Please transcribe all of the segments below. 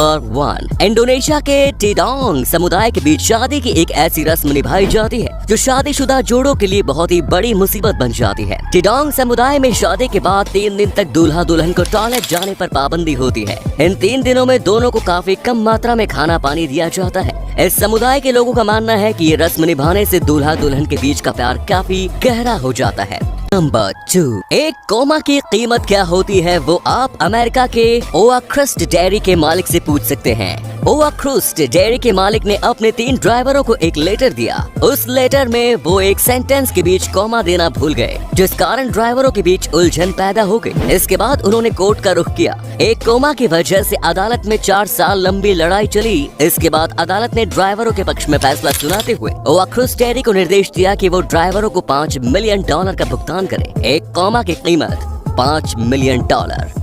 Number 1, Indonesia के टिडोंग समुदाय के बीच शादी की एक ऐसी रस्म निभाई जाती है जो शादीशुदा जोड़ों के लिए बहुत ही बड़ी मुसीबत बन जाती है। टिडोंग समुदाय में शादी के बाद 3 दिन तक दूल्हा दुल्हन को टॉयलेट जाने पर पाबंदी होती है। इन 3 दिनों में दोनों को काफी कम मात्रा में खाना पानी दिया जाता है। इस समुदाय के लोगों का मानना है कि ये रस्म निभाने से दूल्हा दुल्हन के बीच का प्यार काफी गहरा हो जाता है। नंबर 2, एक कोमा की कीमत क्या होती है वो आप अमेरिका के ओआक्रस्ट डेयरी के मालिक से पूछ सकते हैं। ओआक्रस्ट डेयरी के मालिक ने अपने 3 ड्राइवरों को एक लेटर दिया। उस लेटर में वो एक सेंटेंस के बीच कोमा देना भूल गए, जिस कारण ड्राइवरों के बीच उलझन पैदा हो गई। इसके बाद उन्होंने कोर्ट का रुख किया। एक कोमा की वजह से अदालत में 4 साल लंबी लड़ाई चली। इसके बाद अदालत ने ड्राइवरों के पक्ष में फैसला सुनाते हुए ओआक्रस्ट डेयरी को निर्देश दिया कि वो ड्राइवरों को $5 मिलियन का भुगतान करें। एक कोमा की कीमत $5 मिलियन।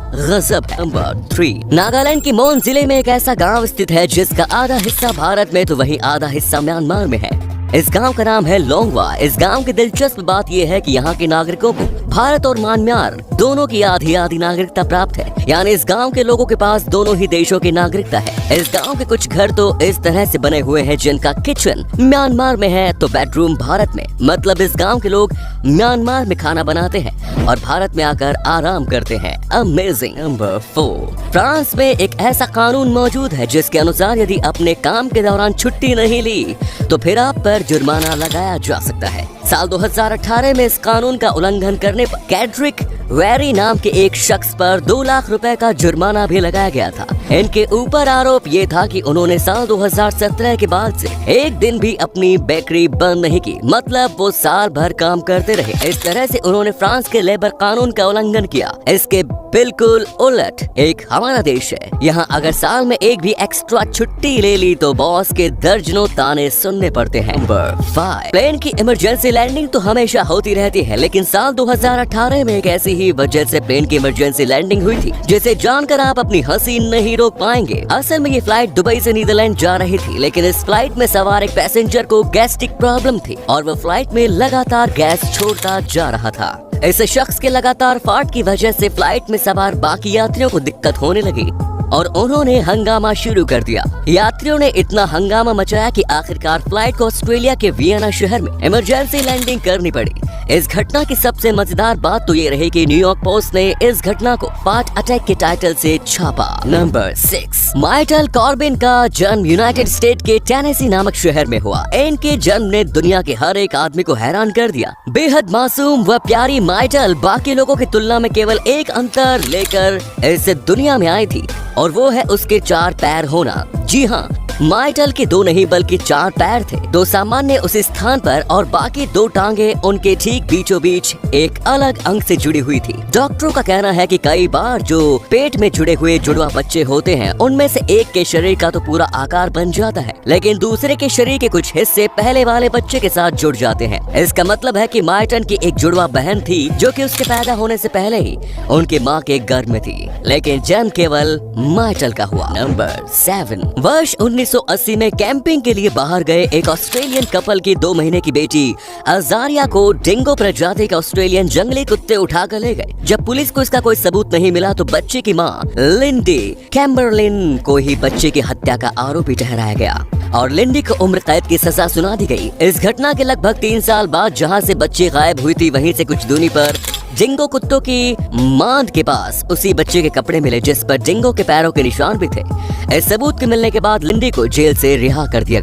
गजब है। नंबर 3, नागालैंड की मोन जिले में एक ऐसा गांव स्थित है जिसका आधा हिस्सा भारत में तो वहीं आधा हिस्सा म्यांमार में है। इस गांव का नाम है लोंगवा। इस गांव की दिलचस्प बात यह है कि यहाँ के नागरिकों को भारत और म्यांमार दोनों की आधी आधी नागरिकता प्राप्त है, यानी इस गांव के लोगों के पास दोनों ही देशों की नागरिकता है। इस गांव के कुछ घर तो इस तरह से बने हुए हैं जिनका किचन म्यांमार में है तो बेडरूम भारत में। मतलब इस गांव के लोग म्यांमार में खाना बनाते हैं और भारत में आकर आराम करते हैं। अमेजिंग। नंबर 4, फ्रांस में एक ऐसा कानून मौजूद है जिसके अनुसार यदि अपने काम के दौरान छुट्टी नहीं ली तो फिर आप पर जुर्माना लगाया जा सकता है। साल 2018 में इस कानून का उल्लंघन करने पर कैड्रिक वेरी नाम के एक शख्स पर 2 लाख रुपए का जुर्माना भी लगाया गया था। इनके ऊपर आरोप ये था कि उन्होंने साल 2017 के बाद से एक दिन भी अपनी बेकरी बंद नहीं की। मतलब वो साल भर काम करते रहे। इस तरह से उन्होंने फ्रांस के लेबर कानून का उल्लंघन किया। इसके बिल्कुल उलट एक हमारा देश है। यहाँ अगर साल में एक भी एक्स्ट्रा छुट्टी ले ली तो बॉस के दर्जनों ताने सुनने पड़ते हैं। नंबर 5, प्लेन की इमरजेंसी लैंडिंग तो हमेशा होती रहती है, लेकिन साल 2018 में एक ऐसी ही वजह से प्लेन की इमरजेंसी लैंडिंग हुई थी जिसे जानकर आप अपनी हंसी नहीं रोक पाएंगे। असल में ये फ्लाइट दुबई से नीदरलैंड जा रही थी, लेकिन इस फ्लाइट में सवार एक पैसेंजर को गैस्ट्रिक प्रॉब्लम थी और वो फ्लाइट में लगातार गैस छोड़ता जा रहा था। इस शख्स के लगातार फाट की वजह से फ्लाइट में सवार बाकी यात्रियों को दिक्कत होने लगी और उन्होंने हंगामा शुरू कर दिया। यात्रियों ने इतना हंगामा मचाया कि आखिरकार फ्लाइट को ऑस्ट्रेलिया के वियना शहर में इमरजेंसी लैंडिंग करनी पड़ी। इस घटना की सबसे मजेदार बात तो ये रही कि न्यूयॉर्क पोस्ट ने इस घटना को पार्ट अटैक के टाइटल से छापा। नंबर 6, माइकल कॉर्बिन का जन्म यूनाइटेड स्टेट के टेनेसी नामक शहर में हुआ। इनके जन्म ने दुनिया के हर एक आदमी को हैरान कर दिया। बेहद मासूम व प्यारी माइकल बाकी लोगों की तुलना में केवल एक अंतर लेकर इस दुनिया में आई थी और वो है उसके 4 पैर होना। जी हाँ, माइकल के 2 नहीं बल्कि 4 पैर थे, 2 सामान्य उस स्थान पर और बाकी 2 टांगे उनके ठीक बीचों बीच एक अलग अंग से जुड़ी हुई थी। डॉक्टरों का कहना है कि कई बार जो पेट में जुड़े हुए जुड़वा बच्चे होते हैं उनमें से एक के शरीर का तो पूरा आकार बन जाता है, लेकिन दूसरे के शरीर के कुछ हिस्से पहले वाले बच्चे के साथ जुड़ जाते हैं। इसका मतलब है कि माइकल की एक जुड़वा बहन थी जो कि उसके पैदा होने से पहले ही उनकी माँ के गर्भ में थी, लेकिन जन्म केवल माइकल का हुआ। नंबर 7, वर्ष 1980 में कैंपिंग के लिए बाहर गए एक ऑस्ट्रेलियन कपल की 2 महीने की बेटी अजारिया को डिंगो प्रजाति के ऑस्ट्रेलियन जंगली कुत्ते उठाकर ले गए। जब पुलिस को इसका कोई सबूत नहीं मिला तो बच्चे की मां लिंडी कैम्बरलिन को ही बच्चे की हत्या का आरोपी ठहराया गया और लिंडी को उम्र कैद की सजा सुना दी गई। इस घटना के लगभग 3 साल बाद जहां से बच्ची गायब हुई थी वहीं से कुछ दूरी पर डिंगो कुत्तों की मांद के पास उसी बच्चे के कपड़े मिले जिस पर डिंगो के पैरों के निशान भी थे। इस सबूत के मिलने के बाद लिंडी को जेल से रिहा कर दिया